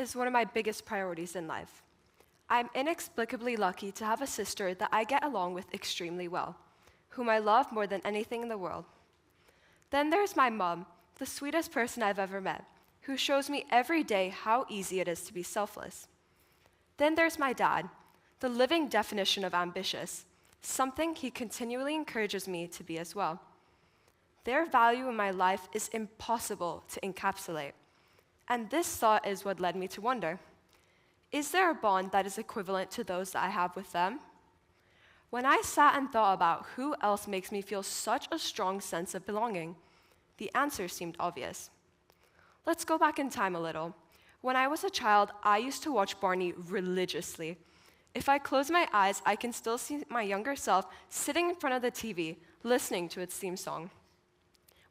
is one of my biggest priorities in life. I'm inexplicably lucky to have a sister that I get along with extremely well, whom I love more than anything in the world. Then there's my mom, the sweetest person I've ever met, who shows me every day how easy it is to be selfless. Then there's my dad, the living definition of ambitious, something he continually encourages me to be as well. Their value in my life is impossible to encapsulate. And this thought is what led me to wonder, is there a bond that is equivalent to those that I have with them? When I sat and thought about who else makes me feel such a strong sense of belonging, the answer seemed obvious. Let's go back in time a little. When I was a child, I used to watch Barney religiously. If I close my eyes, I can still see my younger self sitting in front of the TV, listening to its theme song.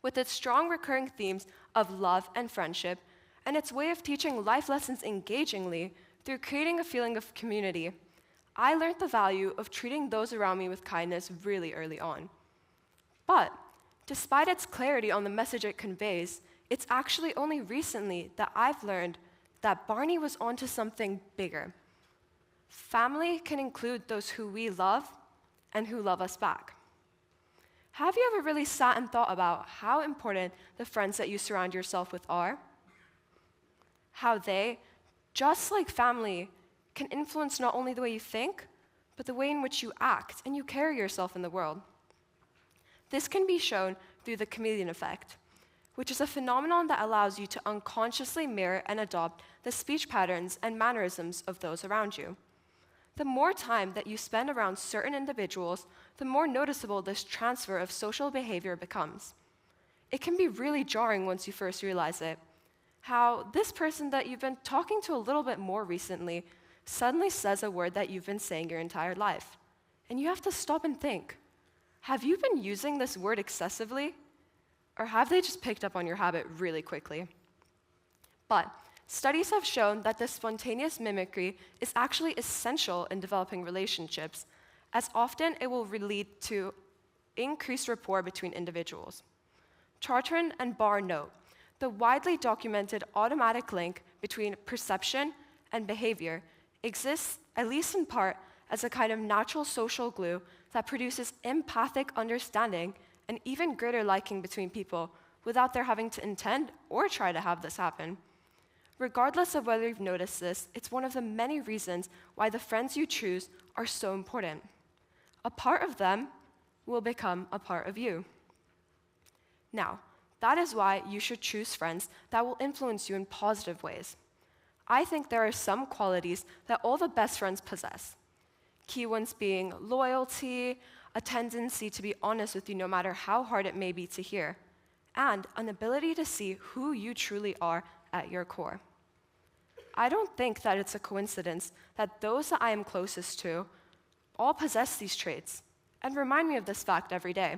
With its strong recurring themes of love and friendship, and its way of teaching life lessons engagingly through creating a feeling of community, I learned the value of treating those around me with kindness really early on. But despite its clarity on the message it conveys, it's actually only recently that I've learned that Barney was onto something bigger. Family can include those who we love and who love us back. Have you ever really sat and thought about how important the friends that you surround yourself with are? How they, just like family, can influence not only the way you think, but the way in which you act and you carry yourself in the world. This can be shown through the chameleon effect, which is a phenomenon that allows you to unconsciously mirror and adopt the speech patterns and mannerisms of those around you. The more time that you spend around certain individuals, the more noticeable this transfer of social behavior becomes. It can be really jarring once you first realize it. How this person that you've been talking to a little bit more recently suddenly says a word that you've been saying your entire life. And you have to stop and think, have you been using this word excessively? Or have they just picked up on your habit really quickly? But studies have shown that this spontaneous mimicry is actually essential in developing relationships, as often it will lead to increased rapport between individuals. Chartrand and Barr note, the widely documented automatic link between perception and behavior exists, at least in part, as a kind of natural social glue that produces empathic understanding and even greater liking between people without their having to intend or try to have this happen. Regardless of whether you've noticed this, it's one of the many reasons why the friends you choose are so important. A part of them will become a part of you. Now, that is why you should choose friends that will influence you in positive ways. I think there are some qualities that all the best friends possess. Key ones being loyalty, a tendency to be honest with you no matter how hard it may be to hear, and an ability to see who you truly are at your core. I don't think that it's a coincidence that those that I am closest to all possess these traits and remind me of this fact every day.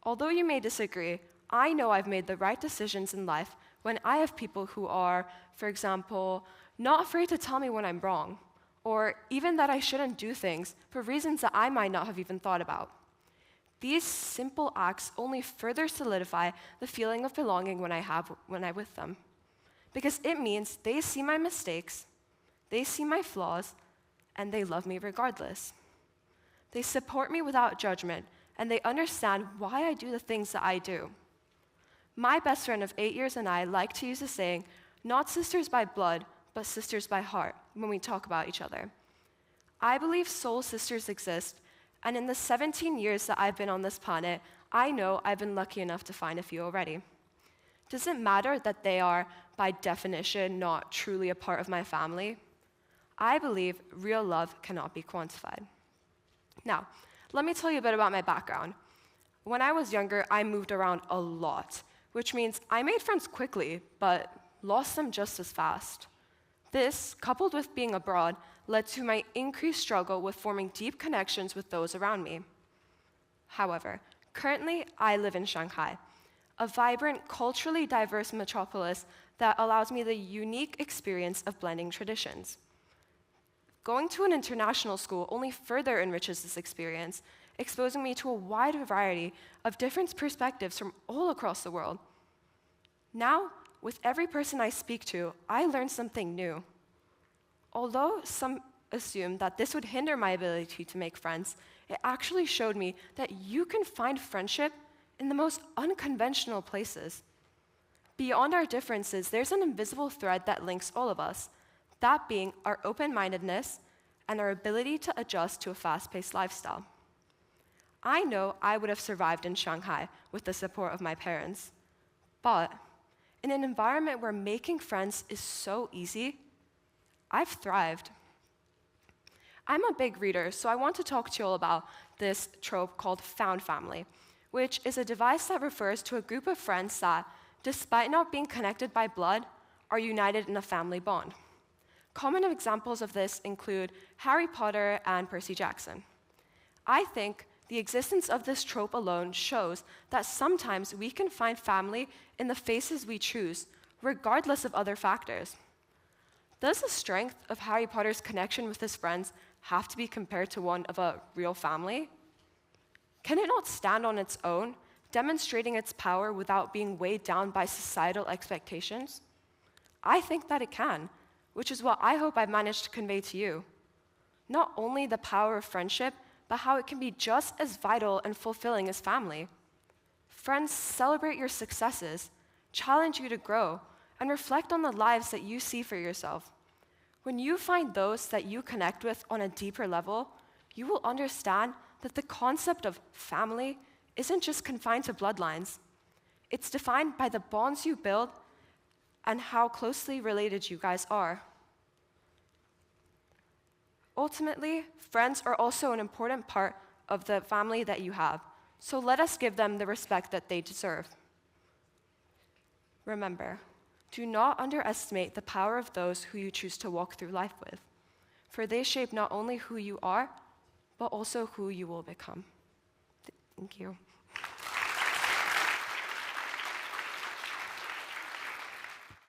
Although you may disagree, I know I've made the right decisions in life when I have people who are, for example, not afraid to tell me when I'm wrong, or even that I shouldn't do things for reasons that I might not have even thought about. These simple acts only further solidify the feeling of belonging when I'm with them, because it means they see my mistakes, they see my flaws, and they love me regardless. They support me without judgment, and they understand why I do the things that I do. My best friend of 8 years and I like to use the saying, not sisters by blood, but sisters by heart, when we talk about each other. I believe soul sisters exist, and in the 17 years that I've been on this planet, I know I've been lucky enough to find a few already. Does it matter that they are, by definition, not truly a part of my family? I believe real love cannot be quantified. Now, let me tell you a bit about my background. When I was younger, I moved around a lot, which means I made friends quickly, but lost them just as fast. This, coupled with being abroad, led to my increased struggle with forming deep connections with those around me. However, currently I live in Shanghai, a vibrant, culturally diverse metropolis that allows me the unique experience of blending traditions. Going to an international school only further enriches this experience, exposing me to a wide variety of different perspectives from all across the world. Now, with every person I speak to, I learn something new. Although some assume that this would hinder my ability to make friends, it actually showed me that you can find friendship in the most unconventional places. Beyond our differences, there's an invisible thread that links all of us, that being our open-mindedness and our ability to adjust to a fast-paced lifestyle. I know I would have survived in Shanghai with the support of my parents, but in an environment where making friends is so easy, I've thrived. I'm a big reader, so I want to talk to you all about this trope called found family, which is a device that refers to a group of friends that, despite not being connected by blood, are united in a family bond. Common examples of this include Harry Potter and Percy Jackson. I think the existence of this trope alone shows that sometimes we can find family in the faces we choose, regardless of other factors. Does the strength of Harry Potter's connection with his friends have to be compared to one of a real family? Can it not stand on its own, demonstrating its power without being weighed down by societal expectations? I think that it can, which is what I hope I've managed to convey to you. Not only the power of friendship, but how it can be just as vital and fulfilling as family. Friends celebrate your successes, challenge you to grow, and reflect on the lives that you see for yourself. When you find those that you connect with on a deeper level, you will understand that the concept of family isn't just confined to bloodlines. It's defined by the bonds you build and how closely related you guys are. Ultimately, friends are also an important part of the family that you have, so let us give them the respect that they deserve. Remember, do not underestimate the power of those who you choose to walk through life with, for they shape not only who you are, but also who you will become. Thank you.